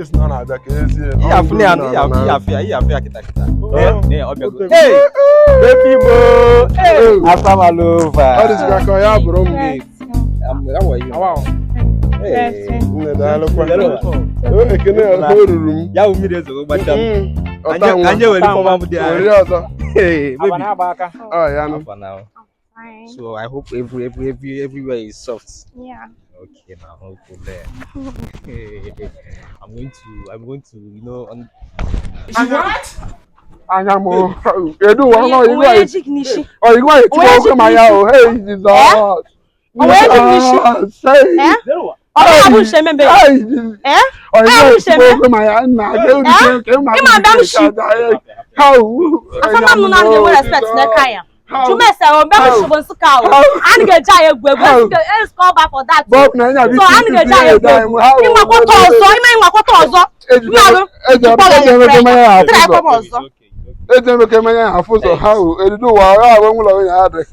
It's not a back. Hey, baby boy. Hey, Asamalova. How is it going, bro? How are you? Wow. Hey, room. Ya umi rezo gbacham. Anje wele forma mu dia. Hey, baby. Oh, yeah. For now. So I hope everywhere is soft. Yeah. Okay, now no problem. I'm going to, you know, on. What? Anyamo. Edu wa no you Oye jignishi. Oh, you want to go my yawo. Hey, Jesus. Oye jignishi. Say. Zeruwa. Oye abu sheme be. Eh? Oh, you want to go my na. How? Asama mu na dey respect na kaya. Jumese o be ko shobon suka o. An ga ja egwu let's come back for that. Bob na nya bi. So an ga ja egwu. Ima ko to ozo, ima ko to ozo. Malu. Eje me kemanya afuso how edu wa wa we nlo ya ade.